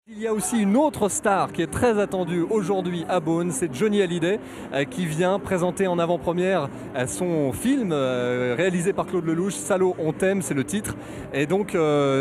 Il y a aussi une autre star qui est très attendue aujourd'hui à Beaune, c'est Johnny Hallyday qui vient présenter en avant-première son film réalisé par Claude Lelouch, Salaud on t'aime, c'est le titre. Et donc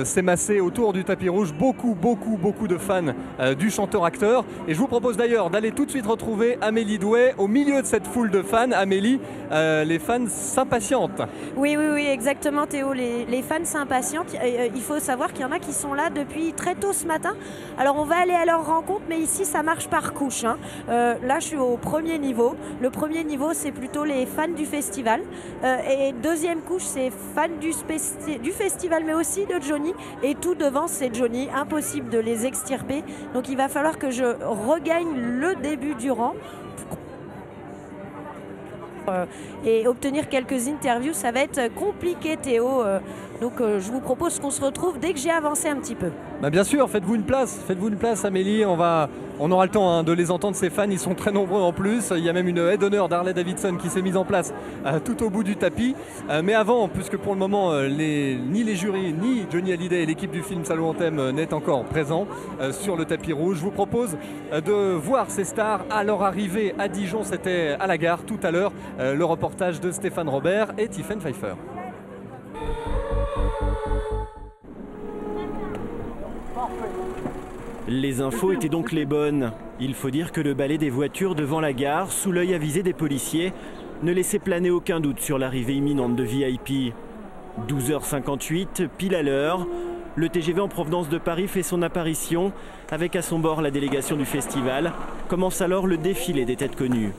c'est massé autour du tapis rouge beaucoup de fans du chanteur-acteur. Et je vous propose d'ailleurs d'aller tout de suite retrouver Amélie Douai au milieu de cette foule de fans. Amélie, les fans s'impatientent. Oui, exactement Théo, les fans s'impatientent. Il faut savoir qu'il y en a qui sont là depuis très tôt ce matin. Alors on va aller à leur rencontre, mais ici ça marche par couche. Là je suis au premier niveau. Le premier niveau c'est plutôt les fans du festival. Et deuxième couche c'est fans du festival, mais aussi de Johnny. Et tout devant c'est Johnny, impossible de les extirper. Donc il va falloir que je regagne le début du rang. Et obtenir quelques interviews, ça va être compliqué Théo. Donc je vous propose qu'on se retrouve dès que j'ai avancé un petit peu. Bah bien sûr, faites-vous une place Amélie, on aura le temps de les entendre, ces fans, ils sont très nombreux en plus. Il y a même une aide d'honneur d'Harley Davidson qui s'est mise en place tout au bout du tapis. Mais avant, puisque pour le moment ni les jurys, ni Johnny Hallyday et l'équipe du film Salaud on t'aime n'est encore présent sur le tapis rouge, je vous propose de voir ces stars à leur arrivée à Dijon. C'était à la gare tout à l'heure, le reportage de Stéphane Robert et Tiffaine Pfeiffer. Les infos étaient donc les bonnes. Il faut dire que le balai des voitures devant la gare, sous l'œil avisé des policiers, ne laissait planer aucun doute sur l'arrivée imminente de VIP. 12h58, pile à l'heure, le TGV en provenance de Paris fait son apparition, avec à son bord la délégation du festival. Commence alors le défilé des têtes connues.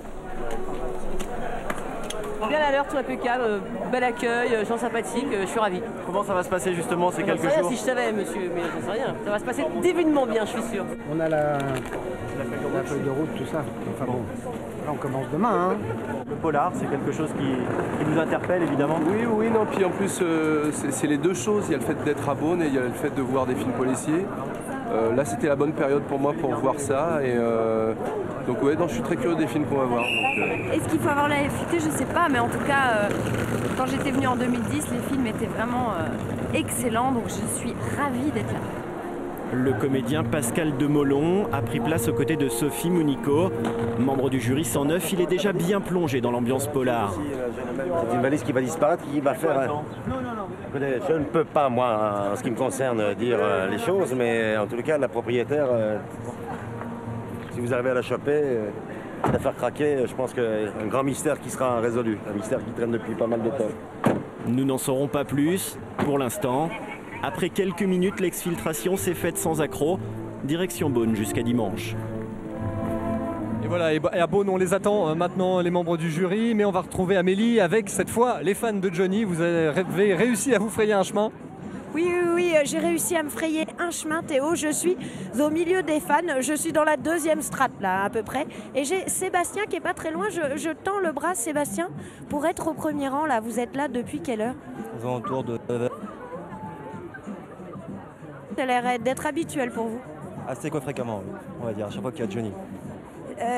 Bien à l'heure, tout impeccable, bel accueil, gens sympathiques, je suis ravi. Comment ça va se passer justement ces quelques jours? Si je savais monsieur, mais j'en sais rien. Ça va se passer divinement bien, je suis sûr. On a la feuille de route, tout ça. Enfin bon, là on commence demain. Le polar, c'est quelque chose qui nous interpelle évidemment. Oui, non, puis en plus c'est les deux choses. Il y a le fait d'être à Beaune et il y a le fait de voir des films policiers. Là c'était la bonne période pour moi pour voir ça. Et donc ouais, non, je suis très curieux des films qu'on va voir. Est-ce qu'il faut avoir la FUT? Je sais pas, mais en tout cas, quand j'étais venue en 2010, les films étaient vraiment excellents, donc je suis ravie d'être là. Le comédien Pascal Demolon a pris place aux côtés de Sophie Mounico. Membre du jury 109, il est déjà bien plongé dans l'ambiance polar. C'est une valise qui va disparaître, qui va faire... Écoutez, je ne peux pas, moi, en ce qui me concerne, dire les choses, mais en tout cas, la propriétaire, si vous arrivez à la choper, la faire craquer, je pense qu'il y a un grand mystère qui sera résolu, un mystère qui traîne depuis pas mal de temps. Nous n'en saurons pas plus pour l'instant. Après quelques minutes, l'exfiltration s'est faite sans accroc. Direction Beaune jusqu'à dimanche. Et voilà, et à Beaune, on les attend maintenant, les membres du jury. Mais on va retrouver Amélie avec, cette fois, les fans de Johnny. Vous avez réussi à vous frayer un chemin? Oui, j'ai réussi à me frayer un chemin, Théo. Je suis au milieu des fans. Je suis dans la deuxième strate, là, à peu près. Et j'ai Sébastien qui est pas très loin. Je tends le bras, Sébastien, pour être au premier rang, là. Vous êtes là depuis quelle heure? Aux alentours de... Ça a l'air d'être habituel pour vous. Assez quoi fréquemment, oui. On va dire, à chaque fois qu'il y a Johnny.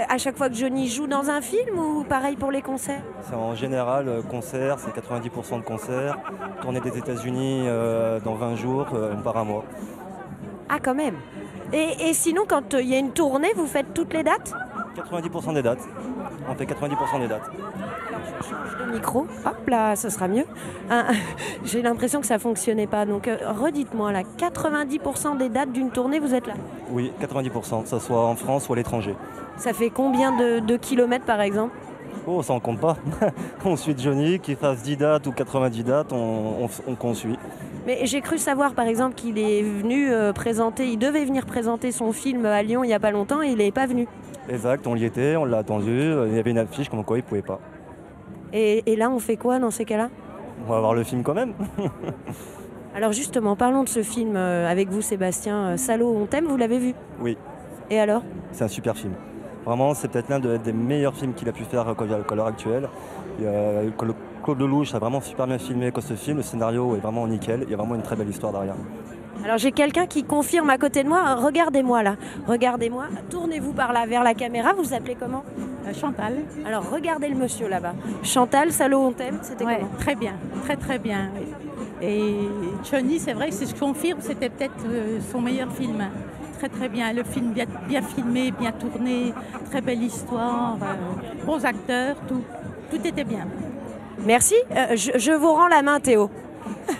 À chaque fois que Johnny joue dans un film ou pareil pour les concerts? C'est en général concert, c'est 90% de concerts. Tournée des États-Unis dans 20 jours, par un mois. Ah, quand même. Et sinon, quand il y a une tournée, vous faites toutes les dates? 90% des dates. On fait 90% des dates. Alors je change de micro. Hop là, ce sera mieux. J'ai l'impression que ça fonctionnait pas. Donc redites-moi là, 90% des dates d'une tournée, vous êtes là? Oui, 90%, que ce soit en France ou à l'étranger. Ça fait combien de kilomètres par exemple? Oh, ça en compte pas. On suit Johnny, qu'il fasse 10 dates ou 90 dates, on suit. Mais j'ai cru savoir par exemple qu'il est venu il devait venir présenter son film à Lyon il n'y a pas longtemps et il n'est pas venu. Exact, on y était, on l'a attendu, il y avait une affiche comme quoi il ne pouvait pas. Et là on fait quoi dans ces cas-là? On va voir le film quand même. Alors justement, parlons de ce film avec vous Sébastien, Salaud on t'aime, vous l'avez vu? Oui. Et alors? C'est un super film. Vraiment, c'est peut-être l'un des meilleurs films qu'il a pu faire à l'heure actuelle. Claude Lelouch a vraiment super bien filmé ce film, le scénario est vraiment nickel, il y a vraiment une très belle histoire derrière. Alors j'ai quelqu'un qui confirme à côté de moi, regardez-moi là, regardez-moi, tournez-vous par là vers la caméra, vous vous appelez comment? Chantal. Alors regardez le monsieur là-bas. Chantal, Salaud on t'aime, c'était comment? Très bien, très bien. Oui. Et Johnny, c'est vrai que c'est ce qu'on confirme, c'était peut-être son meilleur film. très très bien. Le film bien filmé, bien tourné, très belle histoire, bons acteurs, tout était bien. Merci, je vous rends la main Théo.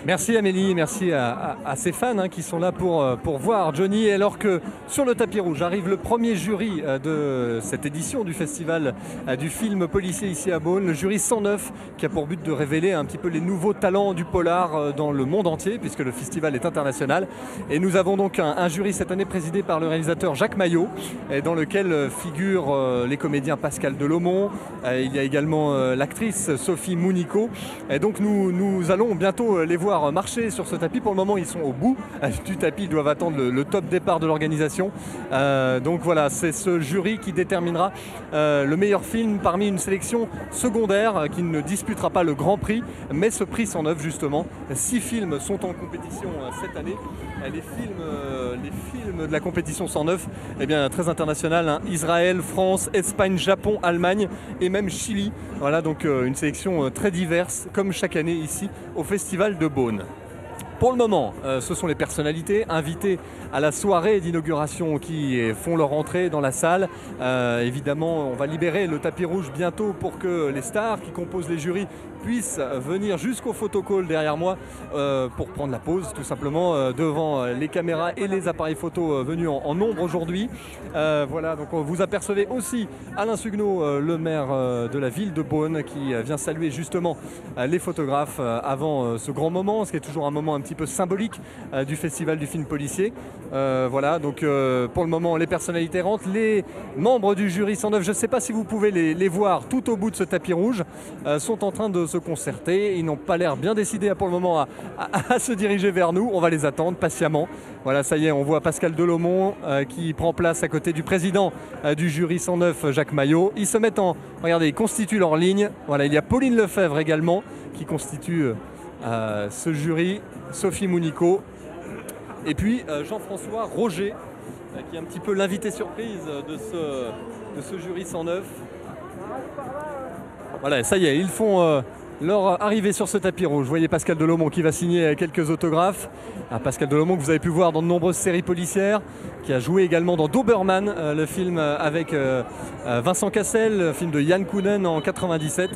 Merci Amélie, merci à ces fans qui sont là pour voir Johnny. Alors que sur le tapis rouge arrive le premier jury de cette édition du festival du film policier ici à Beaune, le jury 109 qui a pour but de révéler un petit peu les nouveaux talents du polar dans le monde entier puisque le festival est international. Et nous avons donc un jury cette année présidé par le réalisateur Jacques Maillot et dans lequel figurent les comédiens Pascal Delomont, il y a également l'actrice Sophie Mounico. Et donc nous allons bientôt les voir marcher sur ce tapis. Pour le moment, ils sont au bout du tapis, ils doivent attendre le top départ de l'organisation. Donc voilà, c'est ce jury qui déterminera le meilleur film parmi une sélection secondaire qui ne disputera pas le Grand Prix, mais ce prix 109 justement. 6 films sont en compétition cette année. Les films de la compétition 109, eh bien, très international, Israël, France, Espagne, Japon, Allemagne et même Chili. Voilà donc une sélection très diverse comme chaque année ici au Festival de Beaune. Pour le moment, ce sont les personnalités invitées à la soirée d'inauguration qui font leur entrée dans la salle. Évidemment, on va libérer le tapis rouge bientôt pour que les stars qui composent les jurys puissent venir jusqu'au photocall derrière moi pour prendre la pause tout simplement devant les caméras et les appareils photo venus en nombre aujourd'hui. Voilà, donc vous apercevez aussi Alain Suguenot, le maire de la ville de Beaune, qui vient saluer justement les photographes avant ce grand moment, ce qui est toujours un moment un petit peu symbolique du festival du film policier. Voilà, donc pour le moment les personnalités rentrent, les membres du jury 109, je ne sais pas si vous pouvez les voir tout au bout de ce tapis rouge, sont en train de se concerter. Ils n'ont pas l'air bien décidés pour le moment à se diriger vers nous. On va les attendre patiemment. Voilà, ça y est, on voit Pascal Delomont qui prend place à côté du président du jury 109, Jacques Maillot. Ils se mettent regardez, ils constituent leur ligne. Voilà, il y a Pauline Lefebvre également qui constitue ce jury, Sophie Mounico. Et puis Jean-François Roger qui est un petit peu l'invité surprise de ce jury 109. Voilà, ça y est, ils font leur arrivée sur ce tapis rouge. Vous voyez Pascal Delomont qui va signer quelques autographes. Pascal Delomont que vous avez pu voir dans de nombreuses séries policières, qui a joué également dans Doberman, le film avec Vincent Cassel, le film de Yann Kounen en 97.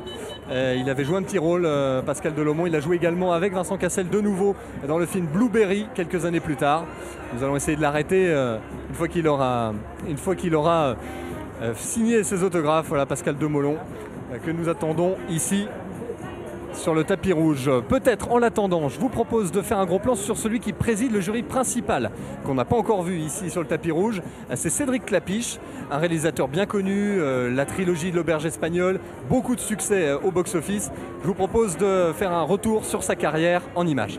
Il avait joué un petit rôle, Pascal Delomont. Il a joué également avec Vincent Cassel de nouveau dans le film Blueberry quelques années plus tard. Nous allons essayer de l'arrêter une fois qu'il aura signé ses autographes. Voilà Pascal Delomont que nous attendons ici sur le tapis rouge. Peut-être en l'attendant, je vous propose de faire un gros plan sur celui qui préside le jury principal, qu'on n'a pas encore vu ici sur le tapis rouge. C'est Cédric Clapiche, un réalisateur bien connu, la trilogie de l'Auberge espagnole, beaucoup de succès au box-office. Je vous propose de faire un retour sur sa carrière en images.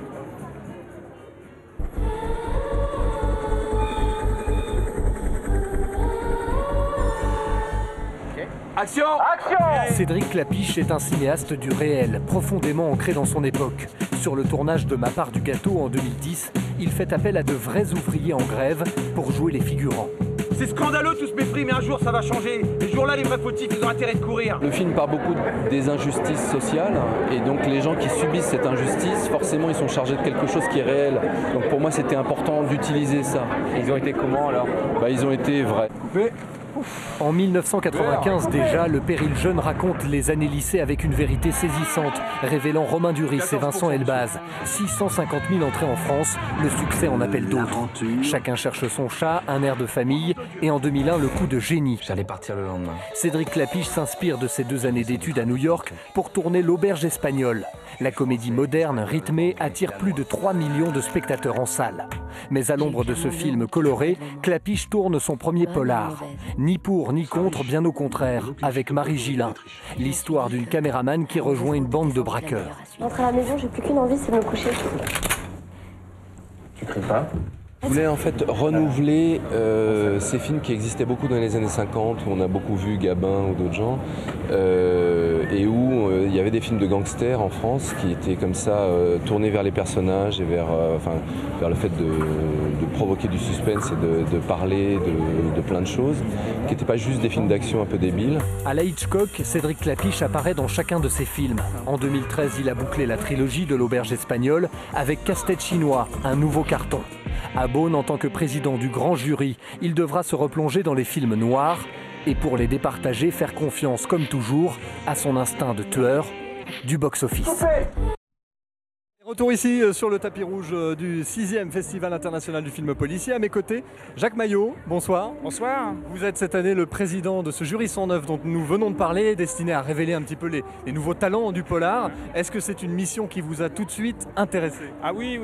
Action ! Cédric Clapiche est un cinéaste du réel, profondément ancré dans son époque. Sur le tournage de Ma part du gâteau en 2010, il fait appel à de vrais ouvriers en grève pour jouer les figurants. C'est scandaleux tout ce mépris, mais un jour ça va changer. Les jours-là, les vrais fautifs, ils ont intérêt de courir. Le film part beaucoup des injustices sociales, et donc les gens qui subissent cette injustice, forcément ils sont chargés de quelque chose qui est réel. Donc pour moi c'était important d'utiliser ça. Ils ont été comment alors ? Ils ont été vrais. En 1995 déjà, le Péril jeune raconte les années lycée avec une vérité saisissante, révélant Romain Duris et Vincent Elbaz. 650 000 entrées en France, le succès en appelle d'autres. Chacun cherche son chat, un air de famille, et en 2001, le coup de génie. J'allais partir le lendemain. Cédric Clapiche s'inspire de ses 2 années d'études à New York pour tourner l'Auberge espagnole. La comédie moderne, rythmée, attire plus de 3 millions de spectateurs en salle. Mais à l'ombre de ce film coloré, Clapiche tourne son premier polar. Ni pour ni contre, bien au contraire, avec Marie Gillin. L'histoire d'une caméraman qui rejoint une bande de braqueurs. Je rentre à la maison, j'ai plus qu'une envie, c'est de me coucher. Tu cries pas ? Je voulais en fait renouveler ces films qui existaient beaucoup dans les années 50, où on a beaucoup vu Gabin ou d'autres gens, et où il y avait des films de gangsters en France qui étaient comme ça tournés vers les personnages et vers le fait de provoquer du suspense et de parler de plein de choses, qui n'étaient pas juste des films d'action un peu débiles. À la Hitchcock, Cédric Clapiche apparaît dans chacun de ses films. En 2013, il a bouclé la trilogie de l'Auberge espagnole avec Casse-tête chinois, un nouveau carton. À Beaune, en tant que président du grand jury, il devra se replonger dans les films noirs et pour les départager, faire confiance, comme toujours, à son instinct de tueur du box-office. Retour ici sur le tapis rouge du 6e Festival international du film policier. À mes côtés, Jacques Maillot, bonsoir. Bonsoir. Vous êtes cette année le président de ce jury 109 dont nous venons de parler, destiné à révéler un petit peu les nouveaux talents du polar. Est-ce que c'est une mission qui vous a tout de suite intéressé? Ah oui,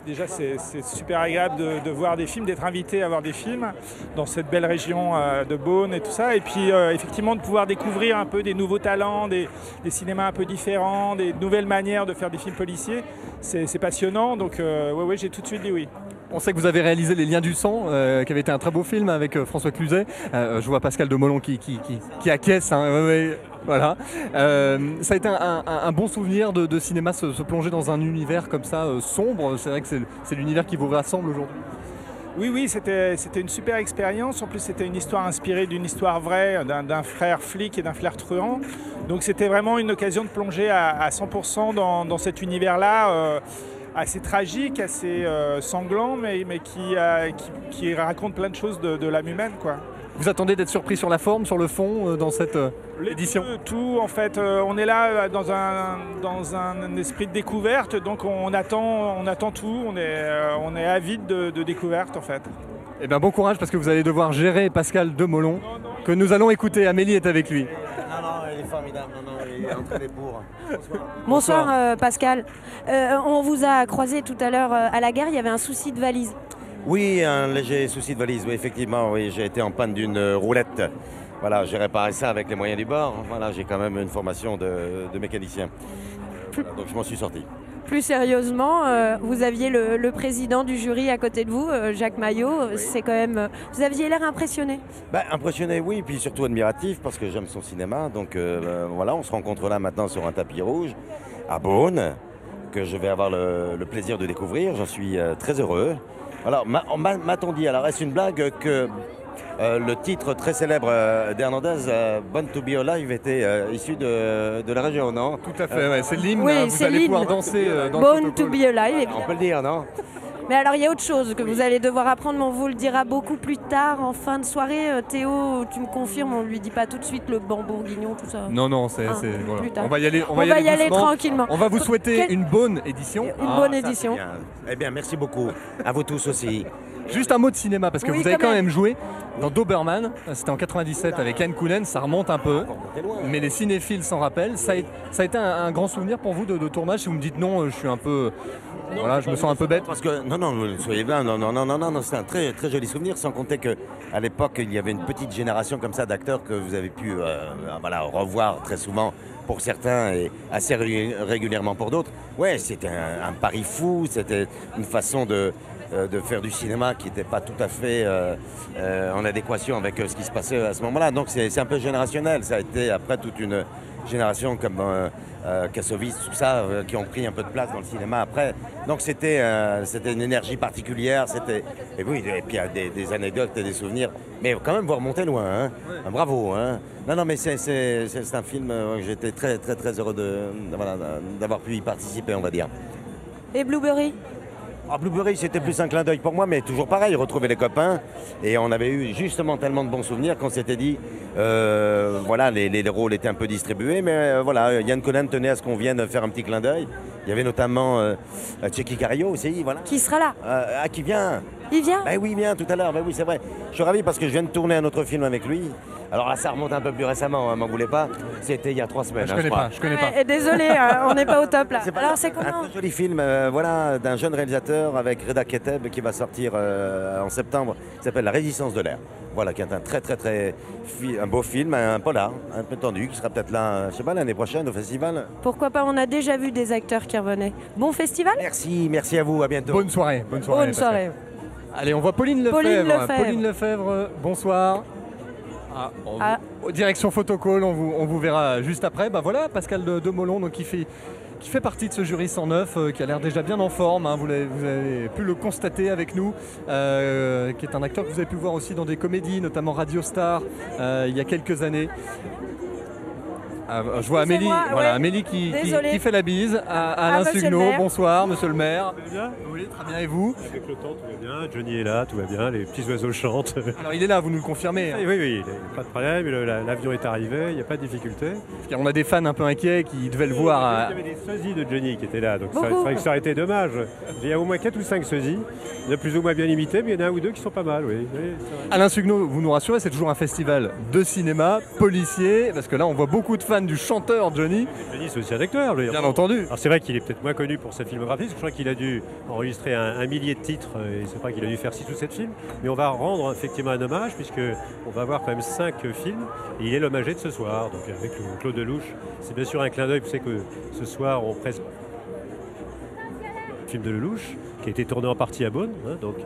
déjà c'est super agréable de voir des films, d'être invité à voir des films dans cette belle région de Beaune et tout ça. Et puis effectivement de pouvoir découvrir un peu des nouveaux talents, des cinémas un peu différents, des nouvelles manières de faire des films policiers. C'est passionnant, donc ouais, j'ai tout de suite dit oui. On sait que vous avez réalisé Les Liens du Sang, qui avait été un très beau film avec François Cluzet. Je vois Pascal Demolon qui acquiesce. Hein, ouais, voilà. Ça a été un bon souvenir de cinéma, se plonger dans un univers comme ça, sombre. C'est vrai que c'est l'univers qui vous rassemble aujourd'hui. Oui, c'était une super expérience. En plus, c'était une histoire inspirée d'une histoire vraie, d'un frère flic et d'un frère truand. Donc c'était vraiment une occasion de plonger à 100% dans cet univers-là, assez tragique, assez sanglant, mais qui raconte plein de choses de l'âme humaine, quoi. Vous attendez d'être surpris sur la forme, sur le fond, dans cette édition? Tout, en fait. On est là dans un esprit de découverte, donc on attend tout, on est avide de découverte, en fait. Eh bien, bon courage, parce que vous allez devoir gérer Pascal Demolon, que nous allons écouter. Amélie est avec lui. Non, il est formidable. Il est entraîné pour. Bonsoir Pascal. On vous a croisé tout à l'heure à la gare, il y avait un souci de valise. Oui, un léger souci de valise, oui, effectivement. Oui, j'ai été en panne d'une roulette. Voilà, j'ai réparé ça avec les moyens du bord. Voilà, j'ai quand même une formation de mécanicien. Voilà, donc je m'en suis sorti. Plus sérieusement, vous aviez le président du jury à côté de vous, Jacques Maillot. Oui. C'est quand même. Vous aviez l'air impressionné. Impressionné, oui, puis surtout admiratif parce que j'aime son cinéma. Donc voilà, on se rencontre là maintenant sur un tapis rouge à Beaune, que je vais avoir le plaisir de découvrir. J'en suis très heureux. Alors, m'a-t-on dit, alors est-ce une blague que le titre très célèbre d'Hernandez, Born to be Alive, était issu de la région, non? Tout à fait, ouais, c'est l'hymne, oui, vous allez pouvoir danser dans Born le to be Alive. On peut le dire, non? Mais alors il y a autre chose que vous allez devoir apprendre, mais on vous le dira beaucoup plus tard, en fin de soirée. Théo, tu me confirmes, on lui dit pas tout de suite le banc bourguignon, tout ça. Non, voilà. On va y aller tranquillement. On va vous souhaiter une bonne édition. Une bonne édition. Eh bien, merci beaucoup. À vous tous aussi. Juste un mot de cinéma, parce que oui, vous avez quand même joué dans Doberman, c'était en 97 avec Yann Kounen, ça remonte un peu, mais les cinéphiles s'en rappellent. Ça a été un grand souvenir pour vous de tournage. Si vous me dites non, je suis un peu... Voilà, je me sens un peu bête. Parce que, non, soyez bien, non, c'est un très, très joli souvenir, sans compter qu'à l'époque, il y avait une petite génération comme ça d'acteurs que vous avez pu revoir très souvent pour certains et assez régulièrement pour d'autres. Ouais, c'était un pari fou, c'était une façon de faire du cinéma qui n'était pas tout à fait en adéquation avec ce qui se passait à ce moment-là. Donc c'est un peu générationnel. Ça a été après toute une génération comme Kassovitz, tout ça, qui ont pris un peu de place dans le cinéma après. Donc c'était une énergie particulière. Et puis il y a des anecdotes et des souvenirs. Mais quand même, vous remontez loin. Hein. Ouais. Bravo. Hein. Non, mais c'est un film que j'étais très, très, très heureux d'avoir pu y participer, on va dire. Et Blueberry? Blueberry, c'était plus un clin d'œil pour moi, mais toujours pareil, retrouver les copains. Et on avait eu justement tellement de bons souvenirs qu'on s'était dit, les rôles étaient un peu distribués, mais Yann Kounen tenait à ce qu'on vienne faire un petit clin d'œil. Il y avait notamment Tchéky Cario aussi, voilà. Qui sera là? Qui vient? Il vient? Oui, il vient tout à l'heure, oui, c'est vrai. Je suis ravi parce que je viens de tourner un autre film avec lui. Alors là, ça remonte un peu plus récemment, m'en voulez pas. C'était il y a 3 semaines. Je connais pas. Désolé, on n'est pas au top là. Alors c'est comment? Un très joli film, d'un jeune réalisateur avec Reda Keteb qui va sortir en septembre, qui s'appelle La Résistance de l'air. Voilà, qui est un très très très un beau film, un polar, un peu tendu, qui sera peut-être là, je sais pas, l'année prochaine au festival. Pourquoi pas? On a déjà vu des acteurs qui revenaient. Bon festival. Merci à vous, à bientôt. Bonne soirée. Bonne soirée. Allez, on voit Pauline Lefebvre. Pauline Lefebvre, bonsoir. Direction photocall, on vous verra juste après. Voilà, Pascal Demolon, donc qui fait partie de ce jury 109, qui a l'air déjà bien en forme, hein, vous avez pu le constater avec nous, qui est un acteur que vous avez pu voir aussi dans des comédies, notamment Radio Star, il y a quelques années. Je vois Amélie, Amélie qui fait la bise à Alain Sugno. Bonsoir, monsieur le maire. Oui, très bien, et vous? Avec le temps, tout va bien. Johnny est là, tout va bien. Les petits oiseaux chantent. Alors il est là, vous nous le confirmez? Oui, pas de problème. L'avion est arrivé, il n'y a pas de difficulté. On a des fans un peu inquiets qui devaient le voir. Il y avait des sosies de Johnny qui étaient là, donc c'est vrai que ça aurait été dommage. Il y a au moins 4 ou 5 sosies. Il y en a plus ou moins bien imités, mais il y en a un ou deux qui sont pas mal, oui. Alain Sugno, vous nous rassurez, c'est toujours un festival de cinéma, policier, parce que là on voit beaucoup de fans du chanteur Johnny. Johnny, c'est aussi un acteur, je veux dire. Bien entendu. Alors c'est vrai qu'il est peut-être moins connu pour sa filmographie, parce que je crois qu'il a dû enregistrer un millier de titres, et c'est vrai qu'il a dû faire 6 ou 7 films, mais on va rendre effectivement un hommage, puisqu'on va avoir quand même 5 films, et il est l'hommagé de ce soir, donc avec Claude Lelouch. C'est bien sûr un clin d'œil, vous savez que ce soir on presse le film de Lelouch, qui a été tourné en partie à Beaune, donc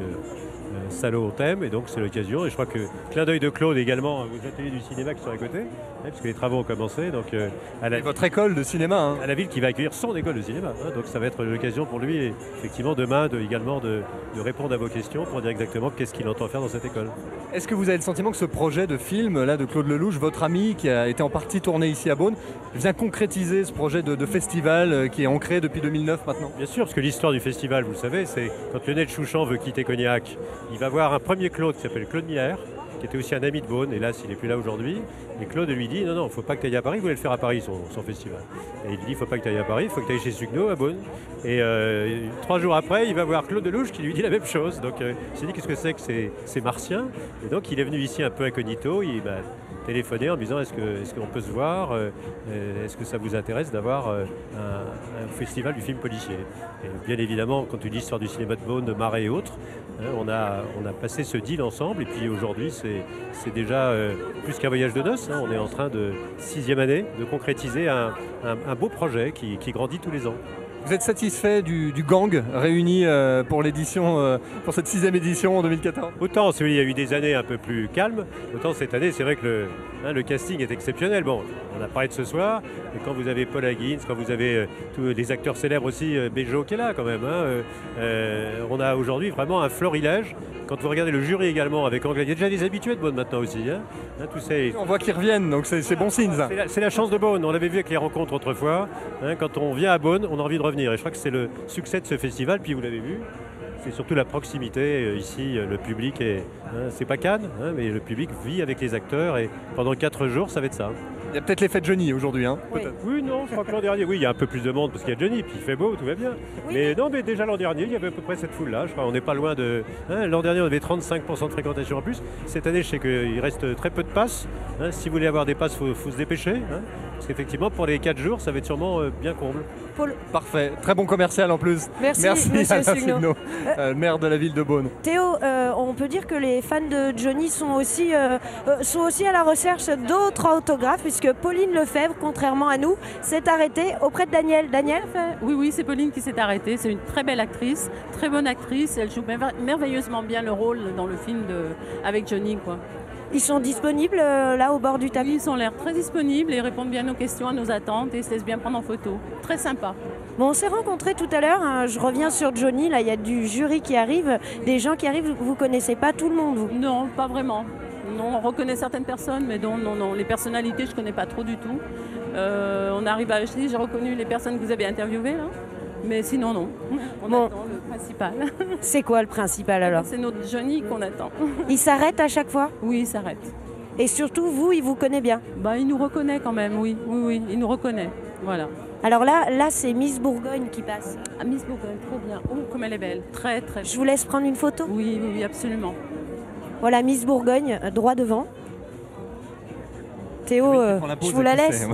Salaud on t'aime, et donc c'est l'occasion, et je crois que clin d'œil de Claude également aux ateliers du cinéma qui sont à côté, parce que les travaux ont commencé, donc et votre école de cinéma, à la ville qui va accueillir son école de cinéma, donc ça va être l'occasion pour lui, effectivement demain, également de répondre à vos questions pour dire exactement qu'est-ce qu'il entend faire dans cette école. Est-ce que vous avez le sentiment que ce projet de film là de Claude Lelouch, votre ami qui a été en partie tourné ici à Beaune, vient concrétiser ce projet de festival qui est ancré depuis 2009 maintenant? Bien sûr, parce que l'histoire du festival, vous le savez, c'est quand Lionel Chouchan veut quitter Cognac, il va voir un premier Claude qui s'appelle Claude Miller, qui était aussi un ami de Beaune, et là s'il n'est plus là aujourd'hui, et Claude lui dit non, il ne faut pas que tu ailles à Paris, il voulait le faire à Paris son festival. Et il lui dit il ne faut pas que tu ailles à Paris, il faut que tu ailles chez Sugno à Beaune. Et 3 jours après, il va voir Claude Lelouch qui lui dit la même chose. Donc il s'est dit qu'est-ce que c'est que ces martiens, et donc il est venu ici un peu incognito, il m'a téléphoné en me disant est-ce qu'on peut se voir, est-ce que ça vous intéresse d'avoir un festival du film policier. Et bien évidemment, compte tenu de l'histoire du cinéma de Beaune, de Marais et autres, on a passé ce deal ensemble, et puis aujourd'hui c'est déjà plus qu'un voyage de noces, on est en train de 6e année de concrétiser un beau projet qui grandit tous les ans. Vous êtes satisfait du gang réuni pour l'édition, pour cette 6e édition en 2014? Autant il y a eu des années un peu plus calmes, autant cette année c'est vrai que le casting est exceptionnel. Bon, on a parlé de ce soir, et quand vous avez Paul Higgins, quand vous avez tous les acteurs célèbres aussi, Béjo qui est là quand même, on a aujourd'hui vraiment un florilège. Quand vous regardez le jury également avec Anglais, il y a déjà des habitués de Beaune maintenant aussi. On voit qu'ils reviennent, donc c'est bon signe ça. C'est la chance de Beaune, on l'avait vu avec les rencontres autrefois. Quand on vient à Beaune, on a envie de revenir. Et je crois que c'est le succès de ce festival, puis vous l'avez vu, c'est surtout la proximité. Ici, le public c'est pas Cannes, mais le public vit avec les acteurs, et pendant 4 jours, ça va être ça. Il y a peut-être l'effet de Johnny aujourd'hui, Oui, non, je crois que l'an dernier, il y a un peu plus de monde parce qu'il y a Johnny, puis il fait beau, tout va bien. Oui. Mais déjà l'an dernier, il y avait à peu près cette foule-là. Je crois on n'est pas loin de. L'an dernier, on avait 35% de fréquentation en plus. Cette année, je sais qu'il reste très peu de passes. Si vous voulez avoir des passes, il faut se dépêcher. Parce qu'effectivement, pour les 4 jours, ça va être sûrement bien comble. Paul. Parfait, très bon commercial en plus. Merci Alain Sugno, maire de la ville de Beaune. Théo, on peut dire que les fans de Johnny sont aussi à la recherche d'autres autographes, puisque Pauline Lefebvre, contrairement à nous, s'est arrêtée auprès de Daniel. Daniel Oui, c'est Pauline qui s'est arrêtée. C'est une très belle actrice, très bonne actrice. Elle joue merveilleusement bien le rôle dans le film avec Johnny, quoi. Ils sont disponibles là au bord du tapis? Ils ont l'air très disponibles et répondent bien à nos questions, à nos attentes, et se laissent bien prendre en photo. Très sympa. Bon, on s'est rencontrés tout à l'heure, je reviens sur Johnny, là il y a du jury qui arrive, des gens qui arrivent, vous connaissez pas tout le monde vous? Non, pas vraiment. Non, on reconnaît certaines personnes, mais non, les personnalités je connais pas trop du tout. On arrive à Ashley, j'ai reconnu les personnes que vous avez interviewées là. Mais sinon, non. On attend le principal. C'est quoi le principal alors? C'est notre Johnny qu'on attend. Il s'arrête à chaque fois? Oui, il s'arrête. Et surtout, vous, il vous connaît bien? Il nous reconnaît quand même, oui, il nous reconnaît. Voilà. Alors là c'est Miss Bourgogne qui passe. Ah, Miss Bourgogne, trop bien. Oh, comme elle est belle. Très, très belle. Je vous laisse prendre une photo? Oui, absolument. Voilà, Miss Bourgogne, droit devant. Théo, je vous la laisse.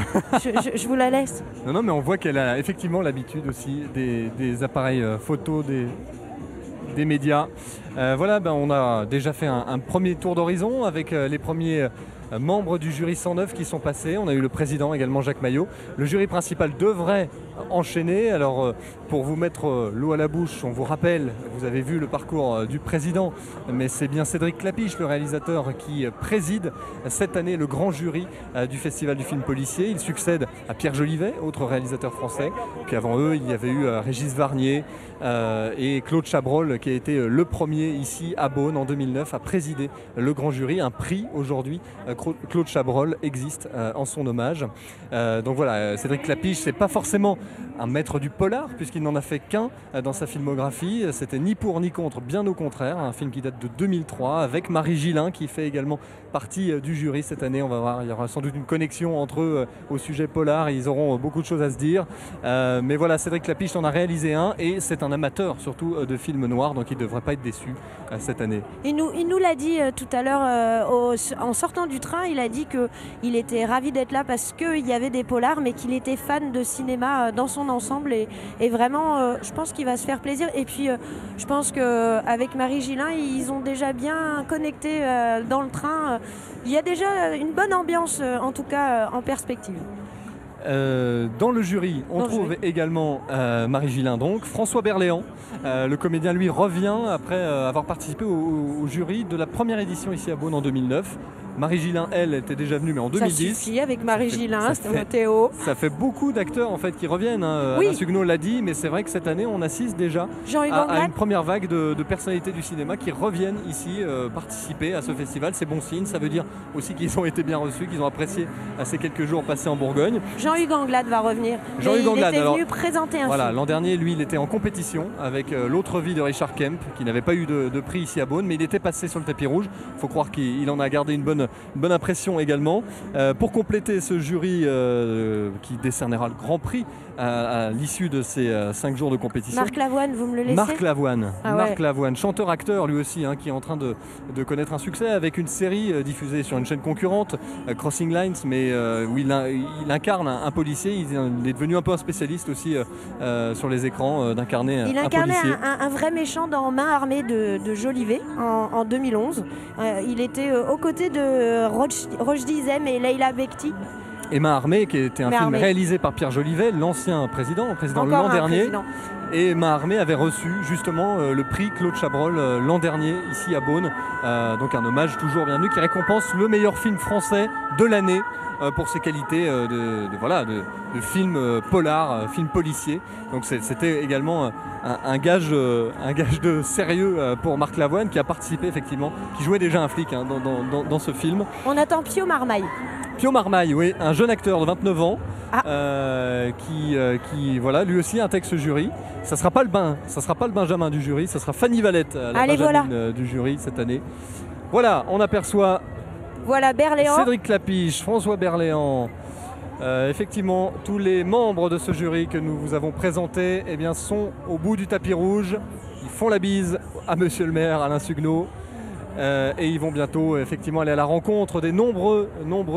je vous la laisse. Non, mais on voit qu'elle a effectivement l'habitude aussi des appareils photos, des médias. On a déjà fait un premier tour d'horizon avec les premiers membres du jury 109 qui sont passés. On a eu le président également, Jacques Maillot. Le jury principal devrait enchaîner. Alors pour vous mettre l'eau à la bouche, on vous rappelle, vous avez vu le parcours du président, mais c'est bien Cédric Clapiche, le réalisateur, qui préside cette année le grand jury du Festival du film policier. Il succède à Pierre Jolivet, autre réalisateur français. Puis avant eux, il y avait eu Régis Varnier et Claude Chabrol, qui a été le premier premier ici à Beaune en 2009 à présider le grand jury. Un prix aujourd'hui, Claude Chabrol, existe en son hommage. Donc voilà, Cédric Klapisch, c'est pas forcément un maître du polar puisqu'il n'en a fait qu'un dans sa filmographie. C'était ni pour ni contre, bien au contraire, un film qui date de 2003 avec Marie Gillin qui fait également partie du jury cette année. On va voir, il y aura sans doute une connexion entre eux au sujet polar. Ils auront beaucoup de choses à se dire. Mais voilà, Cédric Klapisch en a réalisé un et c'est un amateur surtout de films noirs, donc il ne devrait pas être déçu cette année. Il nous l'a dit tout à l'heure en sortant du train, il a dit qu'il était ravi d'être là parce qu'il y avait des polars, mais qu'il était fan de cinéma dans son ensemble et vraiment, je pense qu'il va se faire plaisir. Et puis, je pense qu'avec Marie Gillin, ils ont déjà bien connecté dans le train. Il y a déjà une bonne ambiance, en tout cas, en perspective. Dans le jury, on trouve également Marie Gillin, donc François Berléand. Le comédien, lui, revient après avoir participé au jury de la première édition ici à Beaune en 2009. Marie Gillin, elle, était déjà venue, mais en 2010. Ça suffit avec Marie Gillin, c'était Théo. Ça fait beaucoup d'acteurs en fait qui reviennent. Oui. Alain Sugno l'a dit, mais c'est vrai que cette année, on assiste déjà à une première vague de personnalités du cinéma qui reviennent ici participer à ce festival. C'est bon signe, ça veut dire aussi qu'ils ont été bien reçus, qu'ils ont apprécié ces quelques jours passés en Bourgogne. Jean-Hugues Anglade va revenir. Jean-Hugues Anglade, il était venu présenter un film. L'an dernier, lui, il était en compétition avec L'autre vie de Richard Kemp, qui n'avait pas eu de prix ici à Beaune, mais il était passé sur le tapis rouge. Il faut croire qu'il en a gardé une bonne impression également. Pour compléter ce jury qui décernera le Grand Prix à l'issue de ces 5 jours de compétition. Marc Lavoine, vous me le laissez ? Marc Lavoine, Marc Lavoine, chanteur-acteur lui aussi, qui est en train de connaître un succès avec une série diffusée sur une chaîne concurrente, Crossing Lines, mais où il incarne un policier. Il est devenu un peu un spécialiste aussi sur les écrans d'incarner un policier. Il incarnait un vrai méchant dans Main armée de Jolivet en 2011. Il était aux côtés de Rojdi Zem et Leila Bekti. Et Main armée, qui était un film réalisé par Pierre Jolivet, l'ancien président l'an dernier. Et Main armée avait reçu justement le prix Claude Chabrol l'an dernier ici à Beaune. Donc un hommage toujours bienvenu qui récompense le meilleur film français de l'année pour ses qualités de film polar, film policier. Donc c'était également un gage de sérieux pour Marc Lavoine qui a participé effectivement, qui jouait déjà un flic dans ce film. On attend Pio Marmaille. Pio Marmaille, oui, un jeune acteur de 29 ans qui voilà, lui aussi intègre ce jury. Ça sera pas le Benjamin du jury, ça sera Fanny Valette, la Benjamin du jury cette année. Voilà, on aperçoit Berléand. Cédric Klapisch, François Berléand. Effectivement, tous les membres de ce jury que nous vous avons présenté sont au bout du tapis rouge. Ils font la bise à Monsieur le maire, Alain Sugno. Et ils vont bientôt effectivement aller à la rencontre des nombreux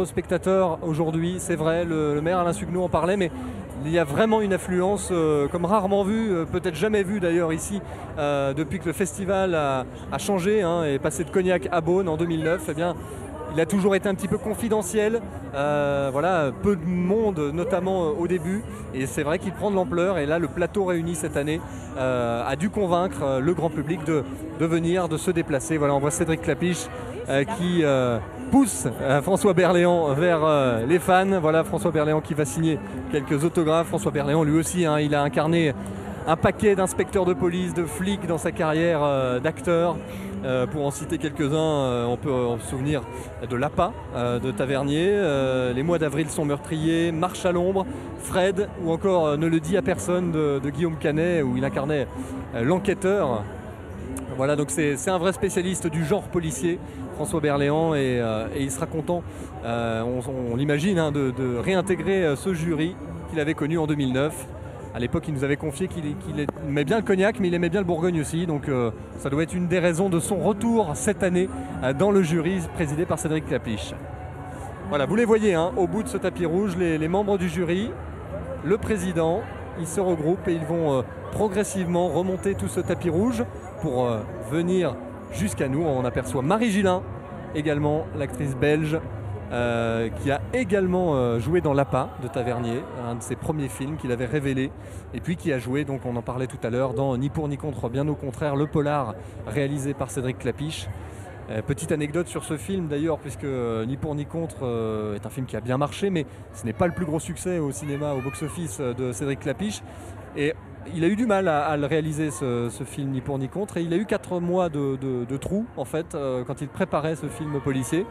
spectateurs aujourd'hui. C'est vrai, le maire Alain Sugno en parlait, mais il y a vraiment une affluence comme rarement vue, peut-être jamais vue d'ailleurs ici, depuis que le festival a changé et passé de Cognac à Beaune en 2009. Il a toujours été un petit peu confidentiel, peu de monde notamment au début, et c'est vrai qu'il prend de l'ampleur, et là le plateau réuni cette année a dû convaincre le grand public de venir, de se déplacer. Voilà, on voit Cédric Klapisch qui pousse François Berléand vers les fans. Voilà, François Berléand qui va signer quelques autographes. François Berléand lui aussi, il a incarné un paquet d'inspecteurs de police, de flics dans sa carrière d'acteur. Pour en citer quelques-uns, on peut en souvenir de L'Appât de Tavernier, Les mois d'avril sont meurtriers, Marche à l'ombre, Fred, ou encore Ne le dit à personne de Guillaume Canet, où il incarnait l'enquêteur. Voilà, donc c'est un vrai spécialiste du genre policier, François Berléand, et il sera content, on l'imagine, de réintégrer ce jury qu'il avait connu en 2009. À l'époque, il nous avait confié qu'il aimait bien le cognac, mais il aimait bien le Bourgogne aussi. Donc ça doit être une des raisons de son retour cette année dans le jury présidé par Cédric Klapisch. Voilà, vous les voyez au bout de ce tapis rouge, les membres du jury, le président, ils se regroupent et ils vont progressivement remonter tout ce tapis rouge pour venir jusqu'à nous. On aperçoit Marie Gillin, également l'actrice belge, qui a également joué dans L'Appât de Tavernier, un de ses premiers films qu'il avait révélé, et puis qui a joué, donc on en parlait tout à l'heure, dans Ni pour ni contre, bien au contraire, le polar réalisé par Cédric Klapisch. Petite anecdote sur ce film d'ailleurs, puisque Ni pour ni contre est un film qui a bien marché, mais ce n'est pas le plus gros succès au cinéma, au box-office de Cédric Klapisch. Et il a eu du mal à le réaliser ce film Ni pour ni contre, et il a eu 4 mois de trou en fait quand il préparait ce film policier.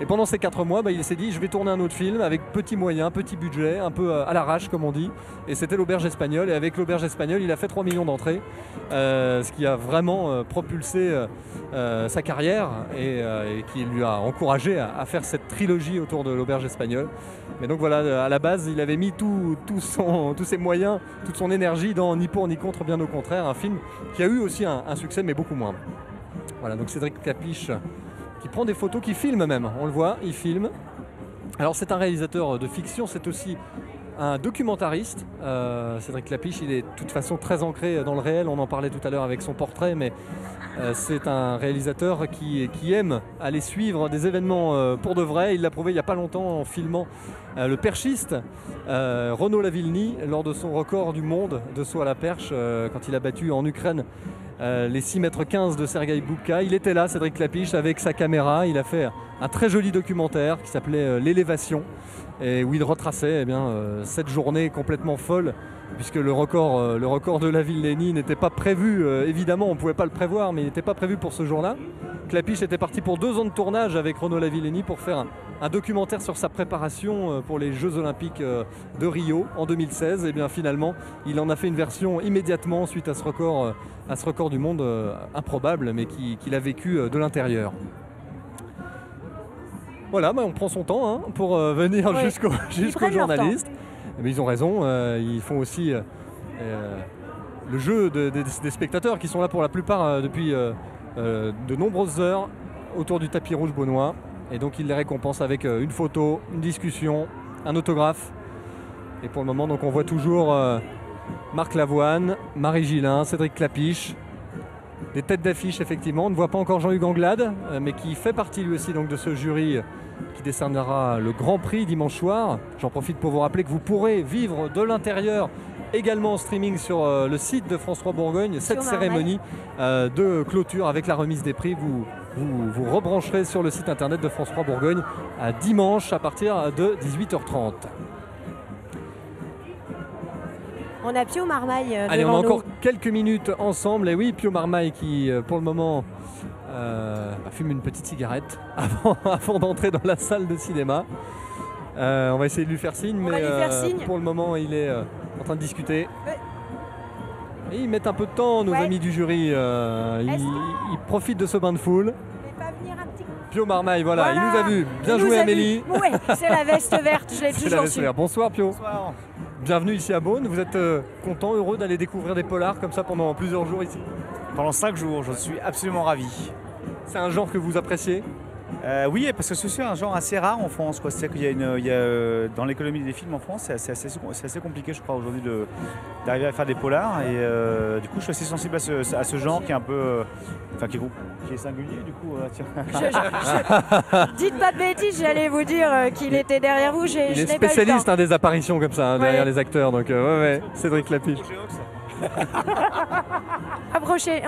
Et pendant ces 4 mois, il s'est dit je vais tourner un autre film avec petits moyens, petit budget, un peu à l'arrache comme on dit. Et c'était L'Auberge Espagnole. Et avec L'Auberge Espagnole, il a fait 3 millions d'entrées, ce qui a vraiment propulsé sa carrière et qui lui a encouragé à faire cette trilogie autour de L'Auberge Espagnole. Mais donc voilà, à la base, il avait mis tous ses moyens, toute son énergie dans Ni pour ni contre, bien au contraire. Un film qui a eu aussi un succès, mais beaucoup moins. Voilà, donc Cédric Klapisch qui prend des photos, qui filme même, on le voit, il filme. Alors c'est un réalisateur de fiction, c'est aussi un documentariste. Cédric Klapisch, il est de toute façon très ancré dans le réel, on en parlait tout à l'heure avec son portrait, mais c'est un réalisateur qui aime aller suivre des événements pour de vrai. Il l'a prouvé il n'y a pas longtemps en filmant le perchiste Renaud Lavillenie lors de son record du monde de saut à la perche quand il a battu en Ukraine les 6,15 mètres de Sergueï Boubka. Il était là, Cédric Klapisch, avec sa caméra. Il a fait un très joli documentaire qui s'appelait L'élévation, et où il retraçait cette journée complètement folle, puisque le record de Lavillenie n'était pas prévu, évidemment, on ne pouvait pas le prévoir, mais il n'était pas prévu pour ce jour-là. Klapisch était parti pour 2 ans de tournage avec Renaud Lavillenie pour faire un documentaire sur sa préparation pour les Jeux Olympiques de Rio en 2016. Et bien finalement, il en a fait une version immédiatement suite à ce record du monde improbable, mais qu'il a vécu de l'intérieur. Voilà, on prend son temps pour venir jusqu'aux journalistes. Mais ils ont raison, ils font aussi le jeu des spectateurs qui sont là pour la plupart depuis de nombreuses heures autour du tapis rouge beaunois. Et donc ils les récompensent avec une photo, une discussion, un autographe. Et pour le moment, donc, on voit toujours Marc Lavoine, Marie Gillin, Cédric Klapisch. Des têtes d'affiche, effectivement. On ne voit pas encore Jean-Hugues Anglade, mais qui fait partie lui aussi donc, de ce jury qui décernera le Grand Prix dimanche soir. J'en profite pour vous rappeler que vous pourrez vivre de l'intérieur également en streaming sur le site de France 3 Bourgogne cette cérémonie de clôture avec la remise des prix. Vous rebrancherez sur le site internet de France 3 Bourgogne à dimanche à partir de 18h30. On a Pio Marmaille Allez, on a devant encore nous. quelques minutes ensemble. Et oui, Pio Marmaille qui, pour le moment, fume une petite cigarette avant d'entrer dans la salle de cinéma. On va essayer de lui faire signe, mais pour le moment, il est en train de discuter. Et ils mettent un peu de temps, nos amis du jury. Ils profitent de ce bain de foule. Pio Marmaille, voilà, il nous a vus. Bien joué, Amélie. Oui, c'est la veste verte, je l'ai toujours su. Bonsoir, Pio. Bonsoir. Bienvenue ici à Beaune. Vous êtes content, heureux d'aller découvrir des polars comme ça pendant plusieurs jours ici? Pendant 5 jours, je suis absolument ravi. C'est un genre que vous appréciez? Oui, parce que c'est un genre assez rare en France. C'est-à-dire qu'il y a dans l'économie des films en France, c'est assez compliqué, je crois, aujourd'hui d'arriver à faire des polars. Et du coup, je suis assez sensible à ce genre qui est un peu, qui est singulier. Du coup, dites pas de bêtises, j'allais vous dire qu'il était derrière vous. Il est spécialiste des apparitions comme ça derrière les acteurs. Donc Cédric Klapisch. Approchez.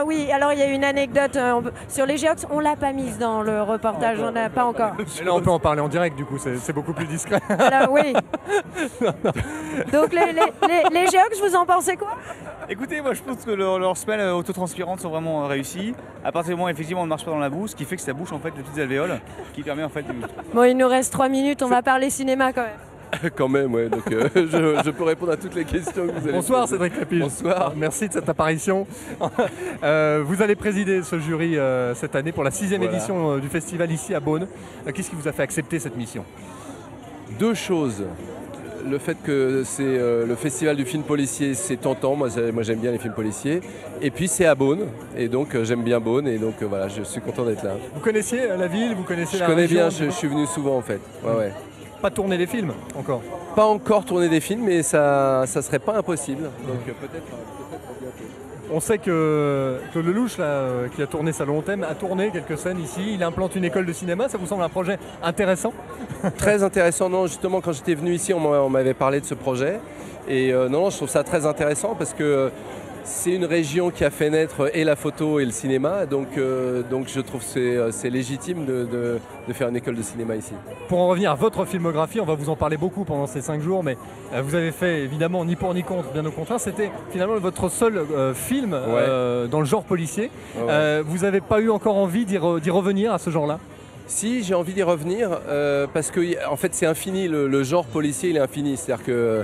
Oui, alors il y a une anecdote sur les Géox, on l'a pas mise dans le reportage, on n'a pas encore. Mais là on peut en parler en direct, du coup c'est beaucoup plus discret. Alors, oui. Donc les Géox, vous en pensez quoi? Écoutez, moi je pense que leurs semelles autotranspirantes sont vraiment réussies. À partir du moment où effectivement on ne marche pas dans la boue, ce qui fait que ça bouche en fait de petites alvéoles, qui permet en fait. Bon, il nous reste 3 minutes, on va parler cinéma quand même. Quand même, ouais. Donc je peux répondre à toutes les questions que vous avez. Bonsoir Cédric Klapisch. Bonsoir. Merci de cette apparition. Vous allez présider ce jury cette année pour la 6e édition du festival ici à Beaune. Qu'est-ce qui vous a fait accepter cette mission? 2 choses. Le fait que c'est le festival du film policier, c'est tentant. Moi j'aime bien les films policiers. Et puis c'est à Beaune. Et donc j'aime bien Beaune. Et donc voilà, je suis content d'être là. Vous connaissiez la ville? Vous connaissez la région? Je connais bien, je suis venu souvent en fait. Ouais. Pas tourner les films encore? Pas encore tourner des films, mais ça serait pas impossible. Donc peut-être bientôt. On sait que Lelouch, qui a tourné Salon Thème, a tourné quelques scènes ici. Il implante une école de cinéma. Ça vous semble un projet intéressant? Très intéressant. Non, justement, quand j'étais venu ici, on m'avait parlé de ce projet. Et non, je trouve ça très intéressant parce que c'est une région qui a fait naître et la photo et le cinéma, donc je trouve que c'est légitime de faire une école de cinéma ici. Pour en revenir à votre filmographie, on va vous en parler beaucoup pendant ces 5 jours, mais vous avez fait évidemment ni pour ni contre, bien au contraire, c'était finalement votre seul film dans le genre policier. Vous n'avez pas eu encore envie d'y revenir à ce genre-là? Si, j'ai envie d'y revenir parce que en fait c'est infini, le genre policier il est infini, c'est-à-dire que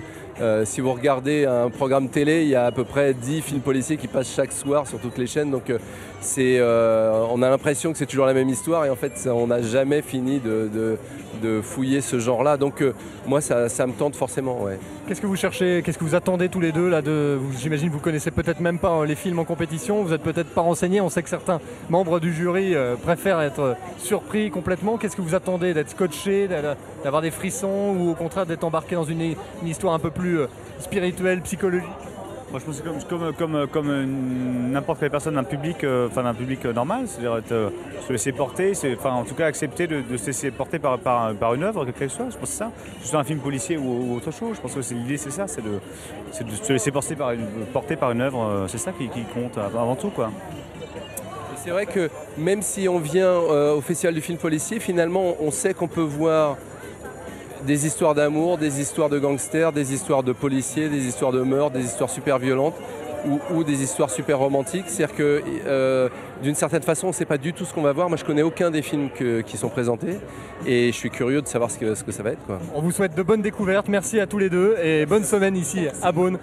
si vous regardez un programme télé, il y a à peu près 10 films policiers qui passent chaque soir sur toutes les chaînes, donc on a l'impression que c'est toujours la même histoire et en fait on n'a jamais fini de fouiller ce genre-là, donc moi ça me tente forcément. Ouais. Qu'est-ce que vous cherchez, qu'est-ce que vous attendez tous les deux là j'imagine que vous connaissez peut-être même pas les films en compétition, vous n'êtes peut-être pas renseignés, on sait que certains membres du jury préfèrent être surpris complètement. Qu'est-ce que vous attendez, d'être scotché, d'avoir des frissons ou au contraire d'être embarqué dans une histoire un peu plus spirituelle, psychologique? Moi, je pense que c'est comme n'importe quelle personne d'un public normal, c'est-à-dire se laisser porter, en tout cas accepter de se laisser porter par une œuvre, quelle qu'elle soit. Je pense que c'est ça. Que ce soit un film policier ou autre chose. Je pense que l'idée, c'est ça, c'est de se laisser porter par une œuvre. C'est ça qui compte avant tout, quoi. C'est vrai que même si on vient au Festival du film policier, finalement, on sait qu'on peut voir des histoires d'amour, des histoires de gangsters, des histoires de policiers, des histoires de meurtres, des histoires super violentes ou des histoires super romantiques. C'est-à-dire que d'une certaine façon, on ne sait pas du tout ce qu'on va voir. Moi, je ne connais aucun des films qui sont présentés et je suis curieux de savoir ce que ça va être, quoi. On vous souhaite de bonnes découvertes. Merci à tous les deux et bonne semaine ici à Beaune.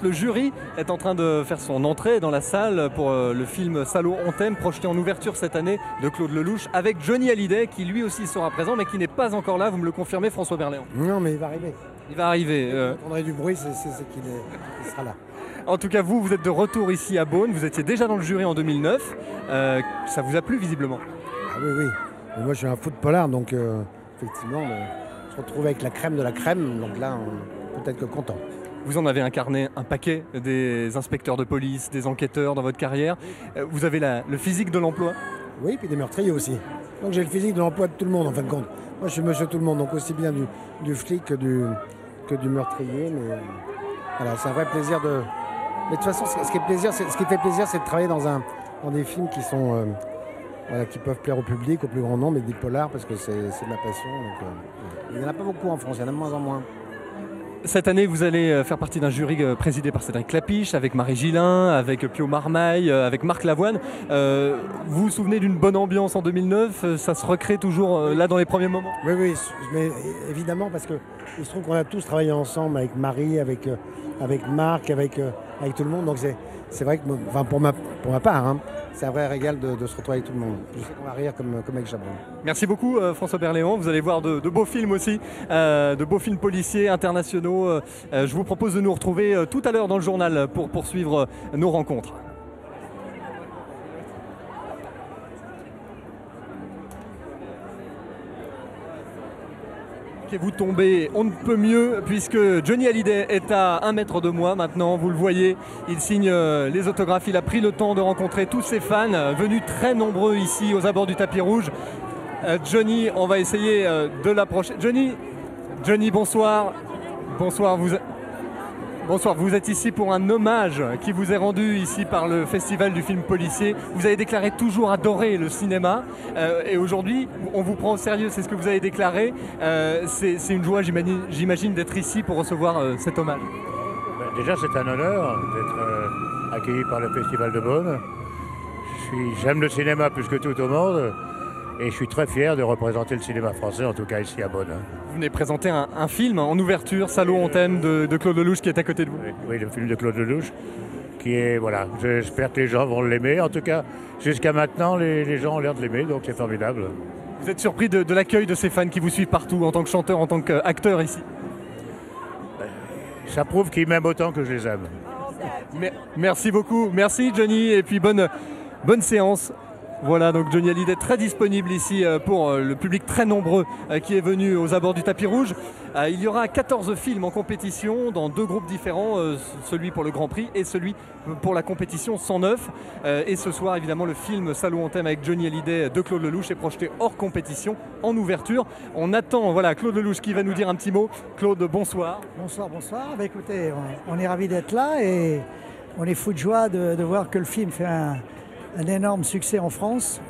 Le jury est en train de faire son entrée dans la salle pour le film Salaud on t'aime, projeté en ouverture cette année de Claude Lelouch, avec Johnny Hallyday qui lui aussi sera présent mais qui n'est pas encore là. Vous me le confirmez, François Berléand? Non, mais il va arriver. Il va arriver. On aurait du bruit, c'est qu'il sera là. En tout cas, vous êtes de retour ici à Beaune. Vous étiez déjà dans le jury en 2009. Ça vous a plu visiblement? Ah oui, oui. Mais moi, je suis un fou de polar, donc effectivement, on se retrouve avec la crème de la crème. Donc là, on peut être que content. Vous en avez incarné un paquet, des inspecteurs de police, des enquêteurs dans votre carrière. Vous avez le physique de l'emploi? Oui, puis des meurtriers aussi. Donc j'ai le physique de l'emploi de tout le monde en fin de compte. Moi je suis monsieur tout le monde, donc aussi bien du flic que du meurtrier. Mais voilà, c'est un vrai plaisir de... Mais de toute façon, ce qui fait plaisir, c'est de travailler dans des films qui sont... qui peuvent plaire au public, au plus grand nombre, et des polars, parce que c'est de la passion. Donc, il n'y en a pas beaucoup en France, il y en a de moins en moins. Cette année, vous allez faire partie d'un jury présidé par Cédric Clapiche, avec Marie Gillin, avec Pio Marmaille, avec Marc Lavoine. Vous vous souvenez d'une bonne ambiance en 2009? Ça se recrée toujours là dans les premiers moments? Oui, oui, mais évidemment, parce qu'il se trouve qu'on a tous travaillé ensemble avec Marie, avec Marc, avec tout le monde. Donc c'est vrai que, pour ma part, hein, c'est un vrai régal de se retrouver avec tout le monde. Je sais qu'on va rire comme avec Chabron. Merci beaucoup François Berléand. Vous allez voir de beaux films aussi, de beaux films policiers internationaux. Je vous propose de nous retrouver tout à l'heure dans le journal pour poursuivre nos rencontres. Et vous tombez, on ne peut mieux, puisque Johnny Hallyday est à 1 mètre de moi maintenant, vous le voyez, il signe les autographes, il a pris le temps de rencontrer tous ses fans, venus très nombreux ici aux abords du tapis rouge. Johnny, on va essayer de l'approcher. Johnny, bonsoir. Bonsoir, vous êtes ici pour un hommage qui vous est rendu ici par le Festival du film policier. Vous avez déclaré toujours adorer le cinéma et aujourd'hui, on vous prend au sérieux, c'est ce que vous avez déclaré. C'est une joie, j'imagine, d'être ici pour recevoir cet hommage. Déjà, c'est un honneur d'être accueilli par le Festival de Beaune. J'aime le cinéma plus que tout au monde. Et je suis très fier de représenter le cinéma français, en tout cas ici à Beaune. Vous venez présenter un film en ouverture, Salaud on t'aime, de Claude Lelouch, qui est à côté de vous. Oui, le film de Claude Lelouch, qui est, voilà, j'espère que les gens vont l'aimer. En tout cas, jusqu'à maintenant, les gens ont l'air de l'aimer, donc c'est formidable. Vous êtes surpris de l'accueil de ces fans qui vous suivent partout, en tant que chanteur, en tant qu'acteur ici? Ça prouve qu'ils m'aiment autant que je les aime. Merci beaucoup, merci Johnny, et puis bonne séance. Voilà, donc Johnny Hallyday très disponible ici pour le public très nombreux qui est venu aux abords du tapis rouge. Il y aura 14 films en compétition dans 2 groupes différents, celui pour le Grand Prix et celui pour la compétition 109. Et ce soir, évidemment, le film Salaud on t'aime avec Johnny Hallyday de Claude Lelouch est projeté hors compétition en ouverture. On attend Claude Lelouch qui va nous dire un petit mot. Claude, bonsoir. Bonsoir. Écoutez, on est ravis d'être là et on est fou de joie de voir que le film fait un énorme succès en France.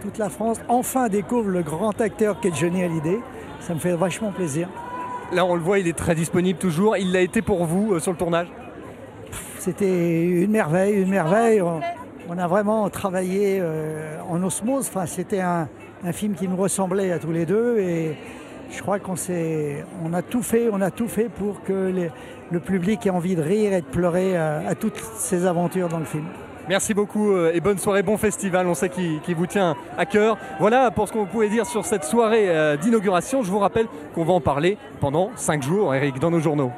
Toute la France enfin découvre le grand acteur qu'est Johnny Hallyday. Ça me fait vachement plaisir. Là, on le voit, il est très disponible toujours. Il l'a été pour vous sur le tournage? C'était une merveille, une merveille. On a vraiment travaillé en osmose. Enfin, c'était un film qui nous ressemblait à tous les deux. Et je crois qu'on a tout fait pour que le public ait envie de rire et de pleurer à toutes ces aventures dans le film. Merci beaucoup et bonne soirée, bon festival, on sait qu'il vous tient à cœur. Voilà pour ce qu'on pouvait dire sur cette soirée d'inauguration. Je vous rappelle qu'on va en parler pendant 5 jours, Eric, dans nos journaux.